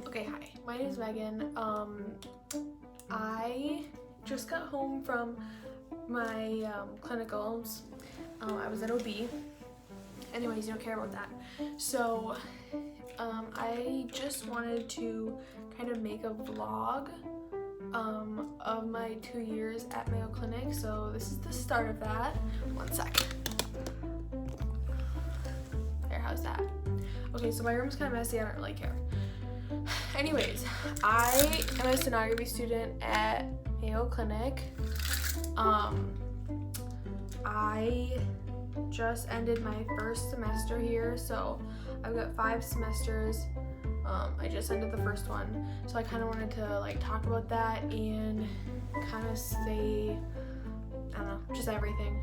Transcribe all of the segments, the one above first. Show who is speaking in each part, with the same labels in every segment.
Speaker 1: Okay, hi, my name is Megan. I just got home from my clinicals. I was at OB. Anyways, you don't care about that. So, I just wanted to kind of make a vlog of my 2 years at Mayo Clinic. So this is the start of that. One sec. There, how's that? Okay, so my room's kind of messy. I don't really care. Anyways, I am a sonography student at Mayo Clinic. I just ended my first semester here, so I've got 5 semesters. I just ended the first one, so I kind of wanted to like talk about that and kind of say, I don't know, just everything.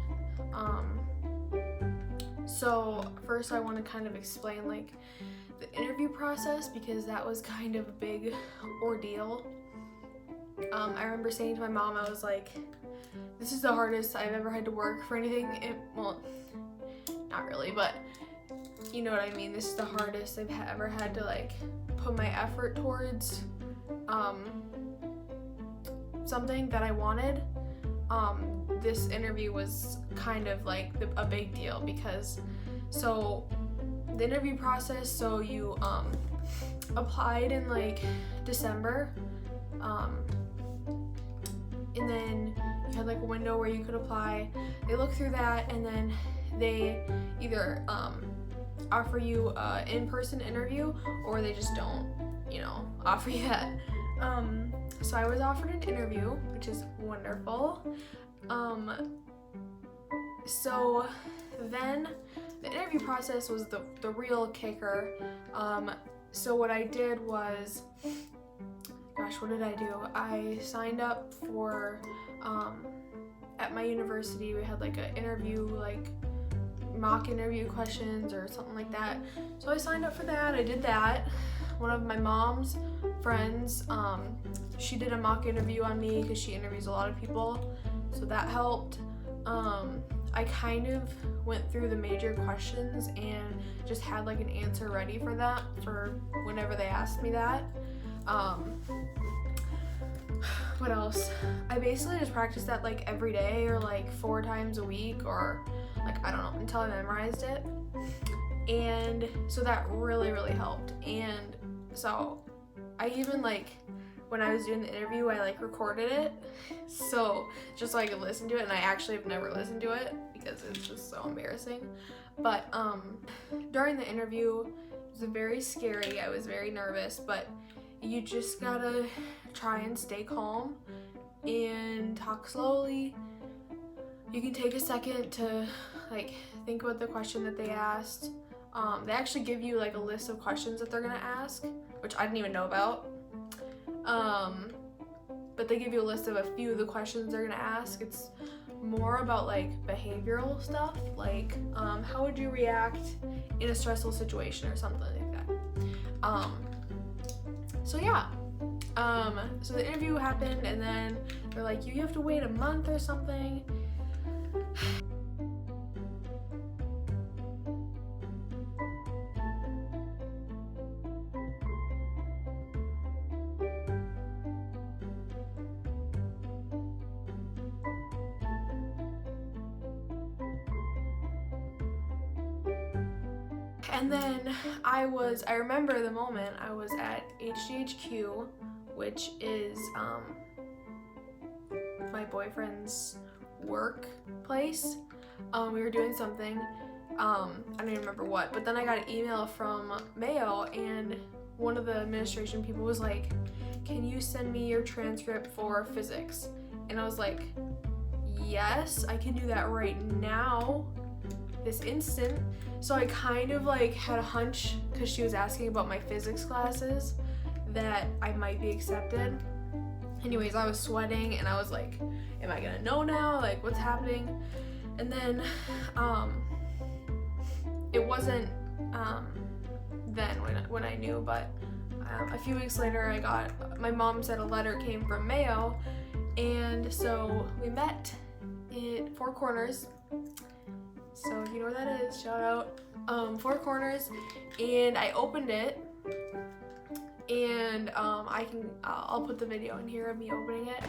Speaker 1: So first I want to kind of explain like the interview process, because that was kind of a big ordeal. I remember saying to my mom, I was like, this is the hardest I've ever had to work for anything. Well, not really, but you know what I mean. This is the hardest I've ever had to like put my effort towards something that I wanted. This interview was kind of like a big deal, because so the interview process, so you applied in like December, and then you had like a window where you could apply. They look through that, and then they either offer you an in-person interview, or they just don't, offer you that. So I was offered an interview, which is wonderful. So then the interview process was the real kicker. So what I did was, what did I do? I signed up for, at my university, we had like an interview, like mock interview questions or something like that. So I signed up for that. I did that. One of my mom's friends, she did a mock interview on me because she interviews a lot of people, so that helped. I kind of went through the major questions and just had like an answer ready for that for whenever they asked me that. What else? I basically just practiced that like every day, or like 4 times a week, or like, I don't know, until I memorized it. And so that really, really helped. And so I even like, when I was doing the interview, I like recorded it, so just so I could listen to it. And I actually have never listened to it because it's just so embarrassing. But during the interview, it was very scary. I was very nervous, but you just gotta try and stay calm and talk slowly. You can take a second to like think about the question that they asked. They actually give you like a list of questions that they're gonna ask, which I didn't even know about. But they give you a list of a few of the questions they're gonna ask. It's more about like behavioral stuff, like how would you react in a stressful situation or something like that. So yeah. So the interview happened, and then they're like, you have to wait a month or something. And then I remember the moment I was at HGHQ, which is my boyfriend's workplace. We were doing something, I don't even remember what, but then I got an email from Mayo, and one of the administration people was like, can you send me your transcript for physics? And I was like, yes, I can do that right now, this instant. So I kind of like had a hunch, because she was asking about my physics classes, that I might be accepted. Anyways, I was sweating, and I was like, am I gonna know now? Like, what's happening? And then it wasn't then when I knew, but a few weeks later my mom said a letter came from Mayo, and so we met at Four Corners. So if you know where that is, shout out. Four Corners. And I opened it, and and I'll put the video in here of me opening it.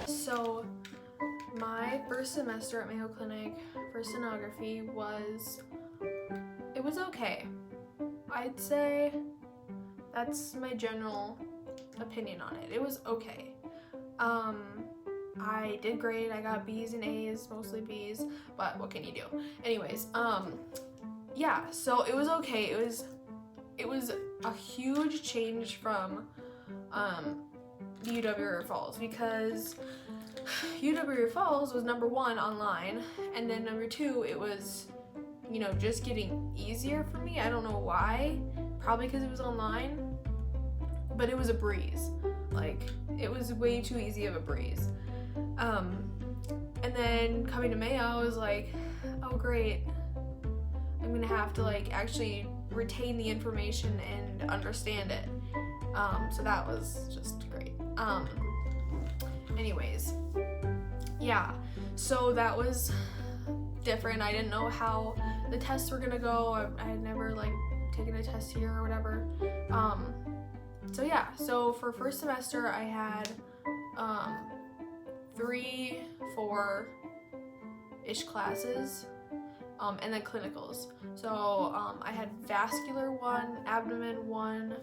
Speaker 1: So my first semester at Mayo Clinic for sonography was okay. I'd say that's my general opinion on it. It was okay. I did great. I got B's and A's, mostly B's, but what can you do? Anyways, yeah, so it was okay. It was a huge change from UW Falls, because UW Falls was number 1 online, and then number 2, it was, you know, just getting easier for me. I don't know why, probably because it was online, but it was a breeze. Like, it was way too easy of a breeze. And then coming to Mayo, I was like, oh great, I'm gonna have to like actually retain the information and understand it. So that was just great. Anyways, yeah, so that was different. I didn't know how the tests were gonna go. I had never like taken a test here or whatever. So yeah, so for first semester I had 3, 4-ish classes, and then clinicals. So I had vascular 1, abdomen 1,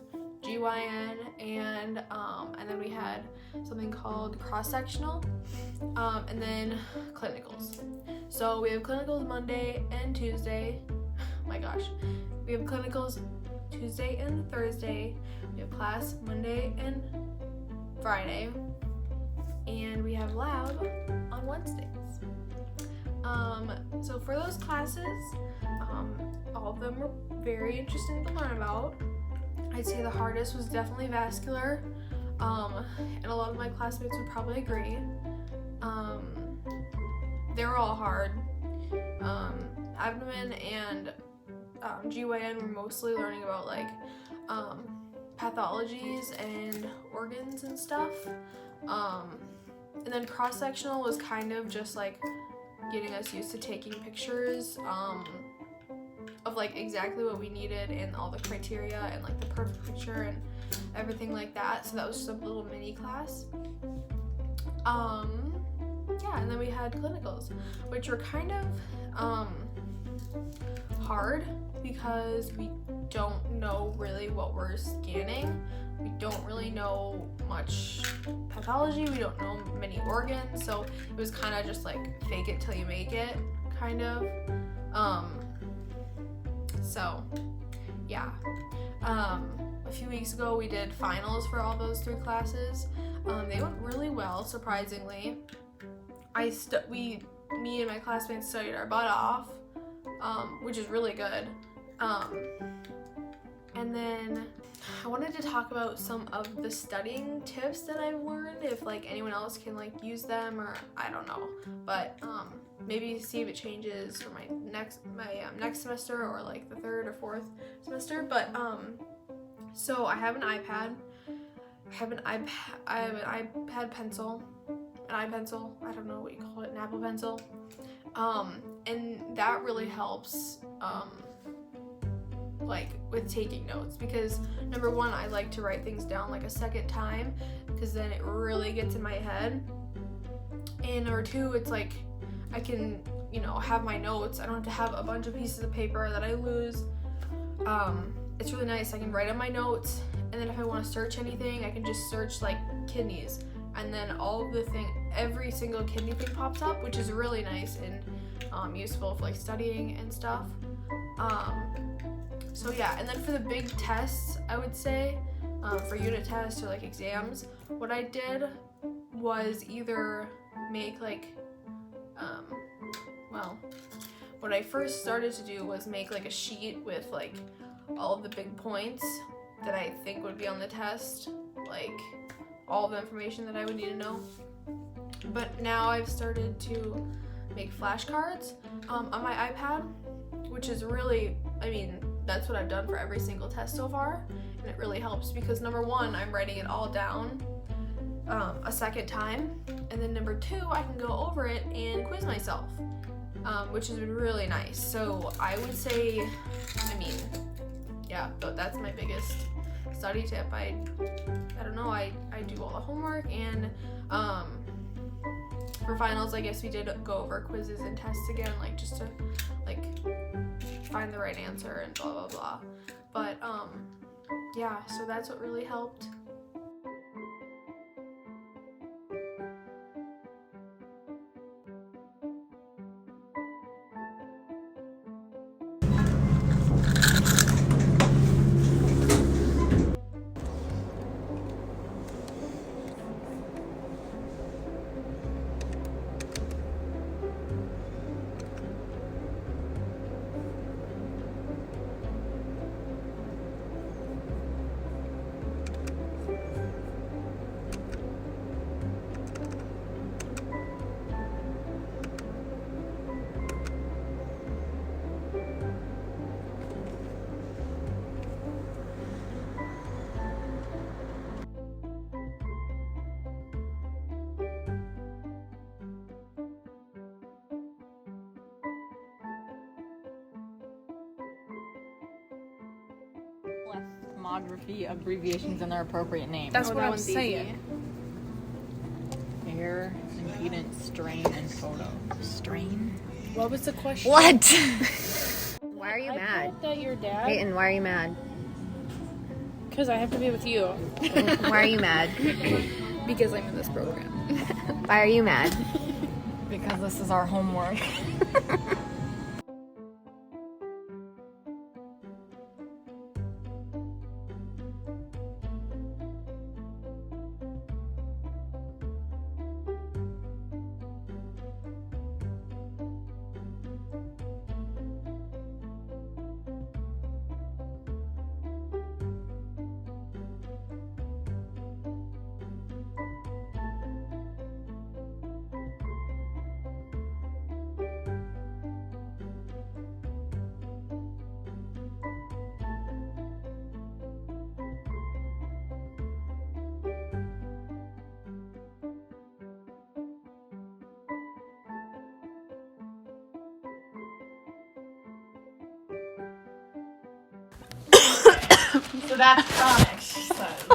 Speaker 1: GYN, and then we had something called cross-sectional, and then clinicals. So we have clinicals Monday and Tuesday. Oh my gosh. We have clinicals Tuesday and Thursday. We have class Monday and Friday. And we have lab on Wednesdays. So for those classes, all of them were very interesting to learn about. I'd say the hardest was definitely vascular, and a lot of my classmates would probably agree. They were all hard. Abdomen and GYN were mostly learning about like pathologies and organs and stuff. And then cross-sectional was kind of just like getting us used to taking pictures of like exactly what we needed and all the criteria and like the perfect picture and everything like that. So that was just a little mini class. Yeah, and then we had clinicals, which were kind of hard because we don't know really what we're scanning. We don't really know much pathology. We don't know many organs. So it was kind of just like fake it till you make it, kind of. So yeah. A few weeks ago we did finals for all those 3 classes. They went really well, surprisingly. Me and my classmates studied our butt off, which is really good. And then I wanted to talk about some of the studying tips that I've learned, if like anyone else can like use them, or I don't know, but maybe see if it changes for my next semester or like the 3rd or 4th semester. But so I have an iPad. I have an iPad pencil, an iPencil. I don't know what you call it, an Apple Pencil. And that really helps like with taking notes, because number 1, I like to write things down like a second time, because then it really gets in my head. And number 2, it's like I can, you know, have my notes. I don't have to have a bunch of pieces of paper that I lose. It's really nice. I can write on my notes, and then if I want to search anything, I can just search like kidneys, and then every single kidney thing pops up, which is really nice and useful for like studying and stuff. So yeah, and then for the big tests, I would say for unit tests or like exams, what I did was either make like, what I first started to do was make like a sheet with like all of the big points that I think would be on the test, like all the information that I would need to know. But now I've started to make flashcards on my iPad, which is really, I mean, that's what I've done for every single test so far, and it really helps because number one, I'm writing it all down a second time, and then number two, I can go over it and quiz myself, which has been really nice. So I would say, I mean, yeah, that's my biggest study tip. I don't know, I do all the homework, and for finals, I guess we did go over quizzes and tests again, like just to like find the right answer and blah blah blah. But yeah, so that's what really helped.
Speaker 2: Sonography abbreviations and their appropriate names.
Speaker 3: That's what I'm saying.
Speaker 2: Air, impedance, strain, and photo. Strain?
Speaker 3: What was the question?
Speaker 4: What? Why are you
Speaker 3: I
Speaker 4: mad?
Speaker 3: thought that your dad.
Speaker 4: Peyton, why are you mad?
Speaker 3: Because I have to be with you.
Speaker 4: Why are you mad?
Speaker 3: Because I'm in this program.
Speaker 4: Why are you mad?
Speaker 2: Because this is our homework.
Speaker 1: So that's chronic, she says.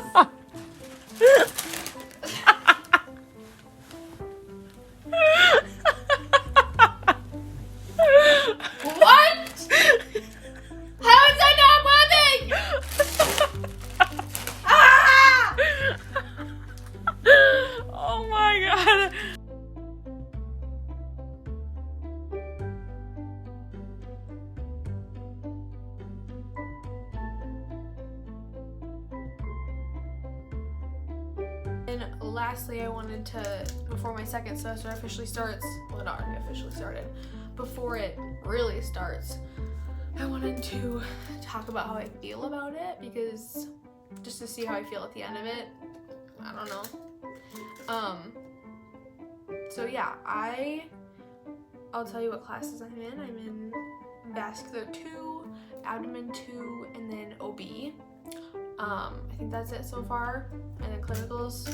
Speaker 1: What? How is that not moving? Ah!
Speaker 2: Oh my god.
Speaker 1: And lastly, I wanted to, before my second semester officially starts, well, it already officially started, before it really starts, I wanted to talk about how I feel about it, because just to see how I feel at the end of it, I don't know. So yeah, I'll tell you what classes I'm in. I'm in vascular 2, abdomen 2, and then OB. I think that's it so far, and then clinicals.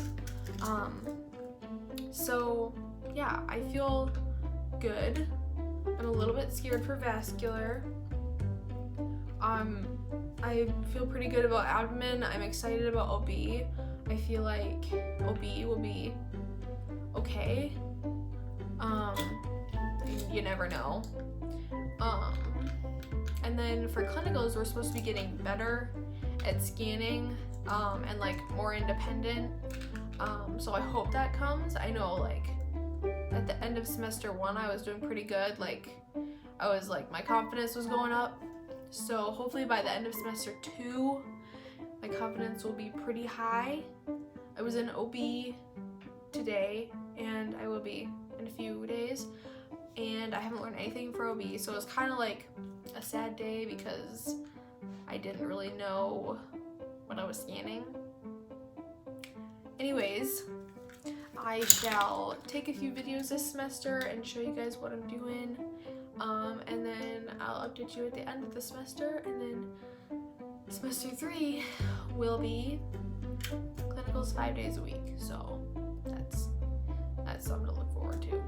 Speaker 1: So yeah, I feel good. I'm a little bit scared for vascular. I feel pretty good about abdomen. I'm excited about OB. I feel like OB will be okay. You never know. And then for clinicals, we're supposed to be getting better at scanning and like more independent. So I hope that comes. I know like at the end of semester 1 I was doing pretty good. Like I was like, my confidence was going up. So hopefully by the end of semester 2 my confidence will be pretty high. I was in OB today, and I will be in a few days, and I haven't learned anything for OB, so it's kind of like a sad day because I didn't really know what I was scanning. Anyways, I shall take a few videos this semester and show you guys what I'm doing, and then I'll update you at the end of the semester, and then semester 3 will be clinicals 5 days a week, so that's something to look forward to.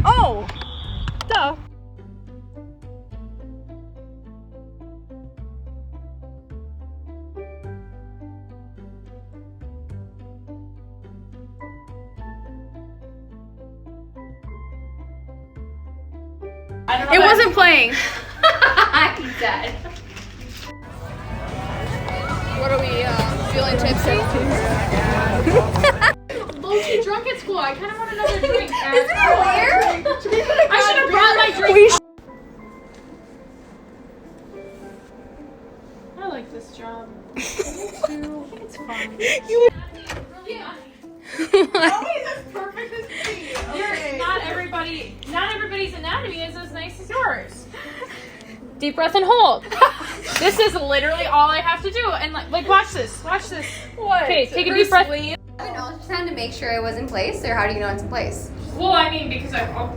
Speaker 3: Oh! Duh. It wasn't playing.
Speaker 4: He's dead.
Speaker 3: What are we feeling tipsy?
Speaker 2: Low-key drunk at school. I kind of want another drink.
Speaker 4: Isn't it weird?
Speaker 2: I should have brought my drink. I like this job. I think it's fun. Not everybody's anatomy is as nice as yours. Deep breath and hold. This is literally all I have to do. And like watch this. Watch this.
Speaker 1: What?
Speaker 2: Okay, take a deep breath.
Speaker 4: An ultrasound to make sure it was in place, or how do you know it's in place?
Speaker 2: Well, I mean, because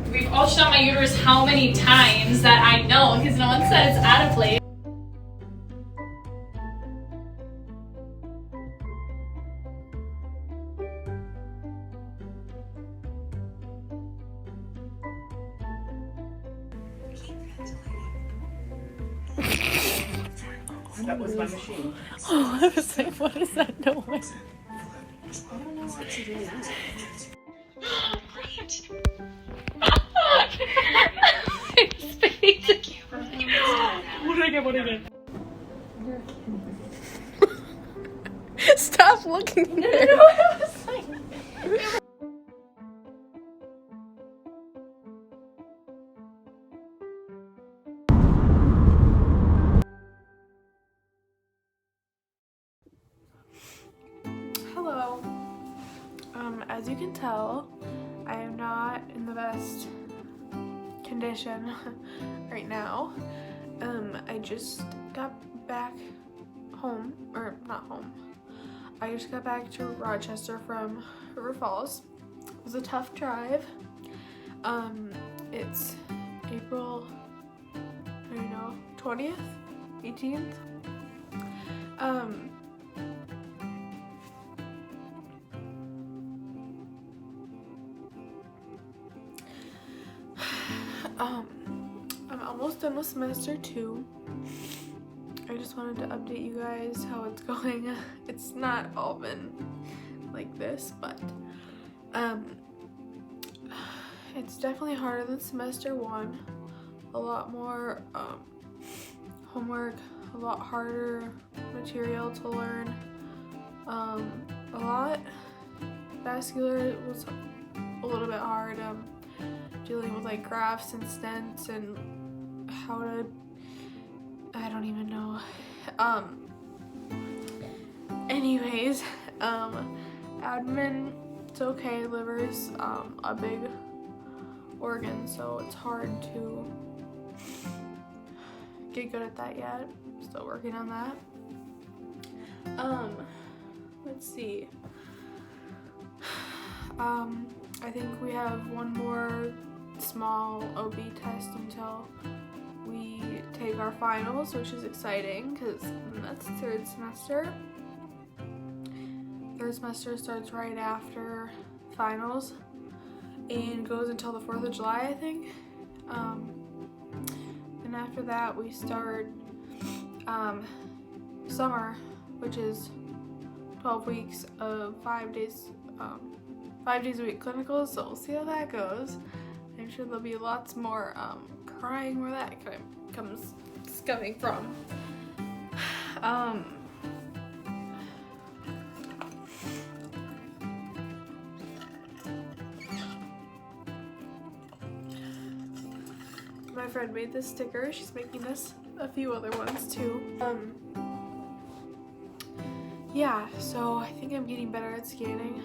Speaker 2: we've ultrasound my uterus how many times that I know, because no one said it's out of place.
Speaker 5: That was my machine.
Speaker 3: Oh, I was like, what is that noise?
Speaker 5: I don't know what to do.
Speaker 3: What did I get? What did I get? Stop looking at it.
Speaker 1: Hello. As you can tell, I am not in the best condition right now. I just got back home, or not home. I just got back to Rochester from River Falls. It was a tough drive. It's April, I don't know, 20th, 18th. I'm almost done with semester 2. I just wanted to update you guys how it's going. It's not all been like this, but it's definitely harder than semester 1. A lot more homework, a lot harder material to learn. A lot. Vascular was a little bit hard. Dealing with like grafts and stents and how to, I don't even know. Anyways, admin, it's okay. Liver's a big organ, so it's hard to get good at that yet. Still working on that. Let's see. I think we have one more small OB test until we take our finals, which is exciting because that's third semester. Third semester starts right after finals and goes until the 4th of July, I think. And after that we start summer, which is 12 weeks of 5 days a week clinicals, so we'll see how that goes. I'm sure there'll be lots more crying where that comes coming from. My friend made this sticker. She's making us a few other ones too. Yeah, so I think I'm getting better at scanning.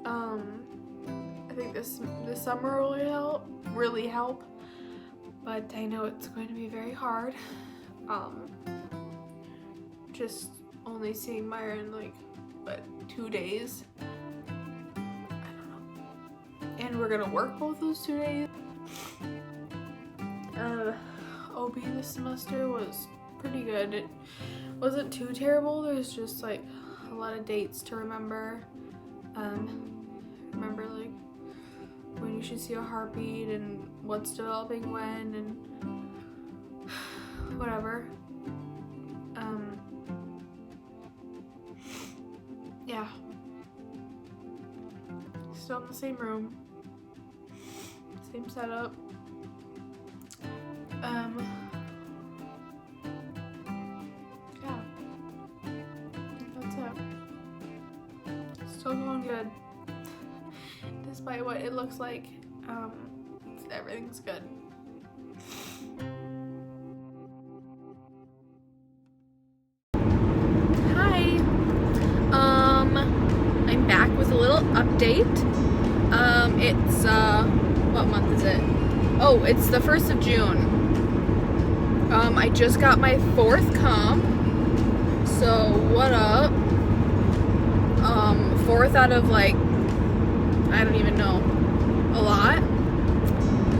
Speaker 1: I think this summer will really help, but I know it's going to be very hard. Just only seeing Myra in like, what, 2 days? I don't know. And we're gonna work both those 2 days. OB this semester was pretty good. It wasn't too terrible. There's just like a lot of dates to remember. Remember like when you should see a heartbeat and what's developing when and whatever. Yeah. Still in the same room. Same setup. Yeah. That's it. Still going good. Despite what it looks like, everything's good.
Speaker 3: Hi. I'm back with a little update. It's what month is it? Oh, it's the 1st of June. I just got my 4th comp. So what up? 4th out of like, I don't even know, a lot.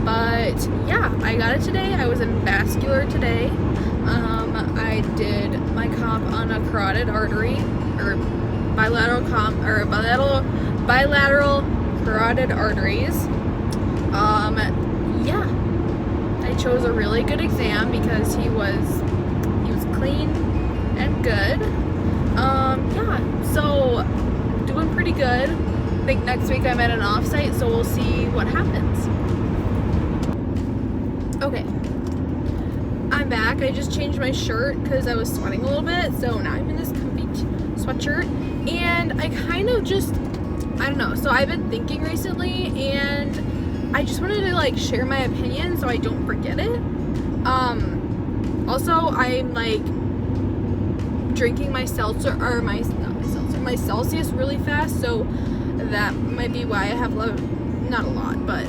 Speaker 3: But yeah, I got it today. I was in vascular today. I did my comp on a carotid artery, or bilateral carotid arteries. Yeah, I chose a really good exam because he was clean and good. Yeah, so doing pretty good. I think next week I'm at an offsite, so we'll see what happens. Okay, I'm back. I just changed my shirt because I was sweating a little bit, so now I'm in this comfy sweatshirt, and I kind of just, I don't know, so I've been thinking recently, and I just wanted to like share my opinion so I don't forget it. Also, I'm like drinking my seltzer, or my Celsius really fast, so that might be why I have not a lot, but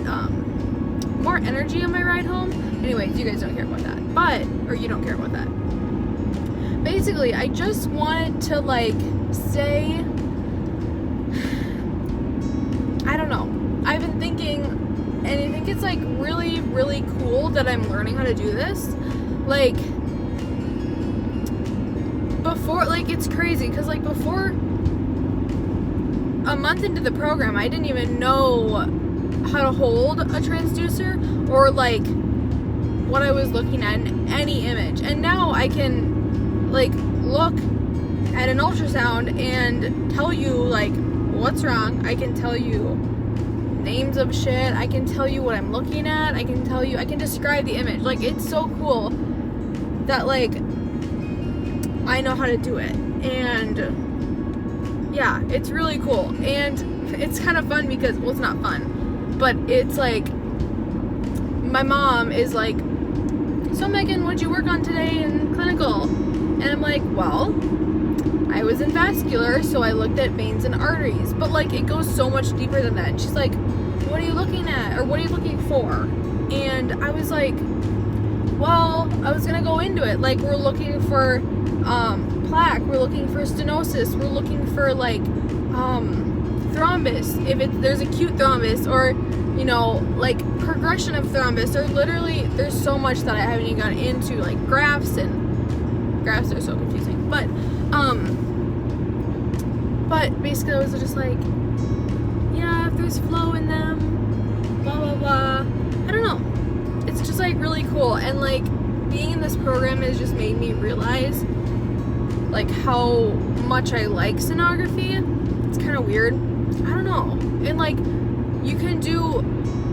Speaker 3: more energy on my ride home. Anyways, you guys don't care about that, or you don't care about that. Basically, I just wanted to like say, I don't know, I've been thinking, and I think it's like really, really cool that I'm learning how to do this. Like, before, like, it's crazy, because like before, a month into the program, I didn't even know how to hold a transducer or like what I was looking at in any image. And now I can like look at an ultrasound and tell you like what's wrong. I can tell you names of shit. I can tell you what I'm looking at. I can describe the image. Like, it's so cool that like I know how to do it. And yeah, it's really cool. And it's kind of fun because, well, it's not fun, but it's like, my mom is like, so Megan, what'd you work on today in clinical? And I'm like, well, I was in vascular, so I looked at veins and arteries. But like, it goes so much deeper than that. And she's like, what are you looking at? Or what are you looking for? And I was like, well, I was gonna go into it. Like, we're looking for plaque, we're looking for stenosis, we're looking for like thrombus, if there's acute thrombus, or you know, like progression of thrombus, or literally there's so much that I haven't even gotten into, like grafts are so confusing, but basically I was just like, yeah, if there's flow in them, blah blah blah. I don't know, it's just like really cool, and like being in this program has just made me realize like how much I like sonography. It's kind of weird, I don't know. And like you can do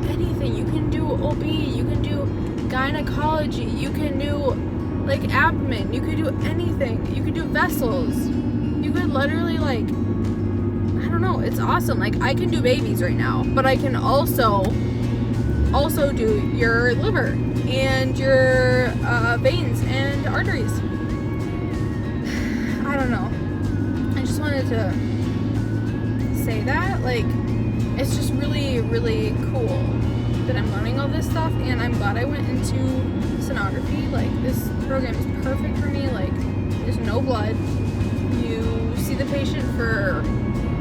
Speaker 3: anything, you can do OB, you can do gynecology, you can do like abdomen, you could do anything, you could do vessels, you could literally like, I don't know, it's awesome. Like I can do babies right now, but I can also do your liver and your veins and arteries. I don't know, I just wanted to say that, like it's just really really cool that I'm learning all this stuff, and I'm glad I went into sonography. Like this program is perfect for me. Like there's no blood, you see the patient for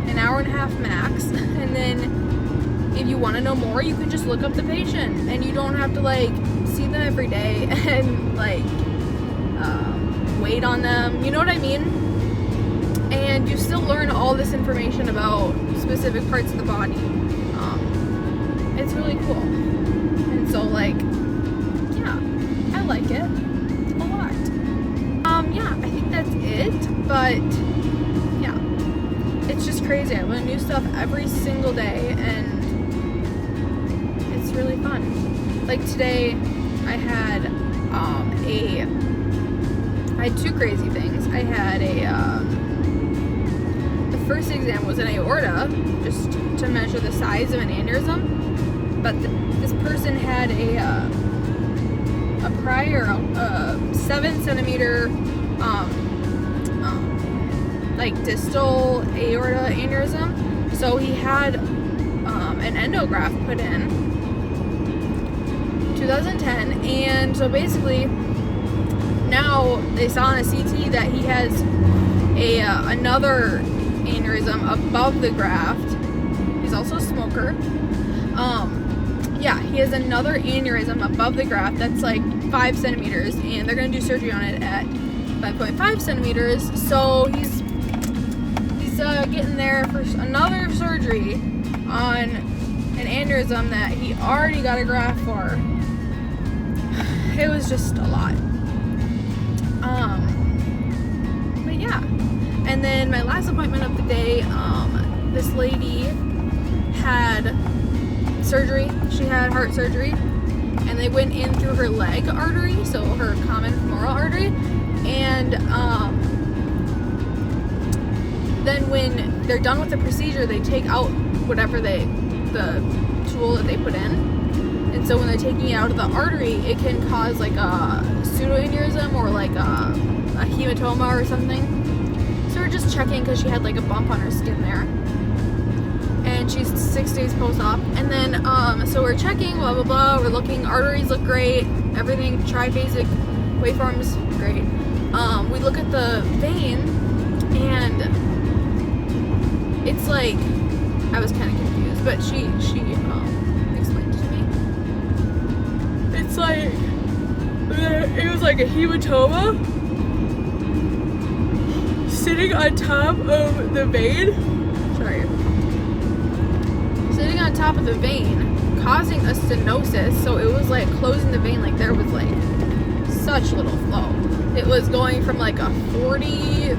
Speaker 3: an hour and a half max, and then if you want to know more, you can just look up the patient, and you don't have to like see them every day and like wait on them, you know what I mean? And you still learn all this information about specific parts of the body. It's really cool. And so like, yeah, I like it a lot. Yeah, I think that's it, but yeah, it's just crazy. I learn new stuff every single day, and it's really fun. Like today, I had two crazy things. I had the first exam was an aorta, just to measure the size of an aneurysm. But this person had a prior 7 centimeter like distal aorta aneurysm. So he had an endograft put in 2010, and so basically now they saw on a CT that he has another aneurysm above the graft. He's also a smoker. Yeah, he has another aneurysm above the graft that's like 5 centimeters, and they're gonna do surgery on it at 5.5 centimeters. So he's getting there for another surgery on an aneurysm that he already got a graft for. It was just a lot. But yeah. And then my last appointment of the day, this lady had surgery. She had heart surgery, and they went in through her leg artery, so her common femoral artery, and then when they're done with the procedure, they take out whatever the tool that they put in, and so when they're taking it out of the artery, it can cause like a pseudoaneurysm or like a hematoma or something. So we're just checking because she had like a bump on her skin there, and she's 6 days post-op. And then so we're checking, blah blah blah, we're looking, arteries look great, everything, triphasic waveforms great. We look at the vein, and it's like, I was kind of confused, but she explained it to me. It's like, it was like a hematoma sitting on top of the vein. Sorry. Sitting on top of the vein, causing a stenosis. So it was like closing the vein, like there was like such little flow. It was going from like a 40,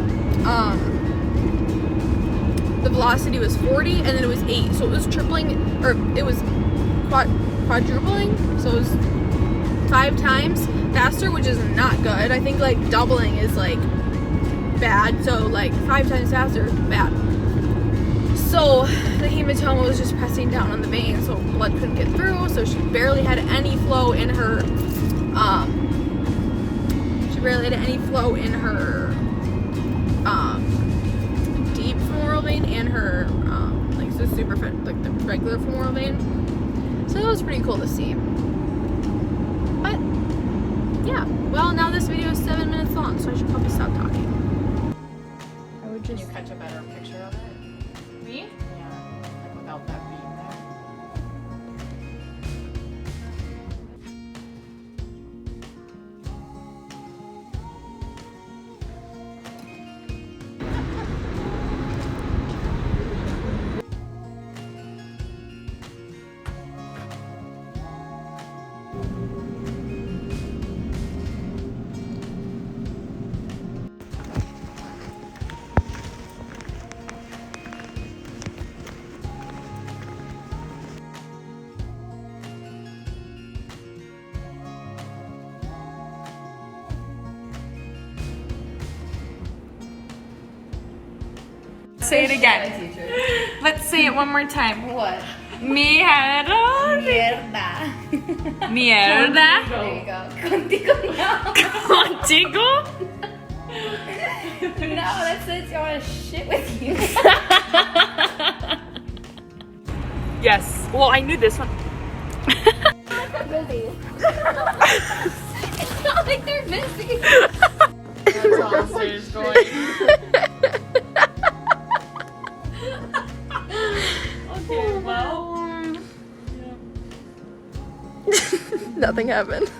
Speaker 3: the velocity was 40, and then it was 8. So it was tripling, or it was quadrupling. So it was 5 times faster, which is not good. I think like doubling is like bad. So like 5 times faster, bad. So the hematoma was just pressing down on the vein, so blood couldn't get through. So she barely had any flow in her. Deep femoral vein and her like the like the regular femoral vein. So that was pretty cool to see. But yeah, well, now this video is 7 minutes long, so I should probably stop talking. I would
Speaker 5: Can
Speaker 3: just
Speaker 5: you catch a better picture of it?
Speaker 2: Me?
Speaker 5: Yeah.
Speaker 2: Say it again. Let's say it one more time.
Speaker 4: What?
Speaker 2: Mierda.
Speaker 4: Mierda.
Speaker 2: Mierda.
Speaker 4: There you go. Contigo no.
Speaker 2: Contigo?
Speaker 4: No, that says I want to shit with you.
Speaker 2: Yes. Well, I knew this one.
Speaker 4: Busy. It's not like they're busy.
Speaker 2: That's all serious going. Okay, well.
Speaker 3: Nothing happened.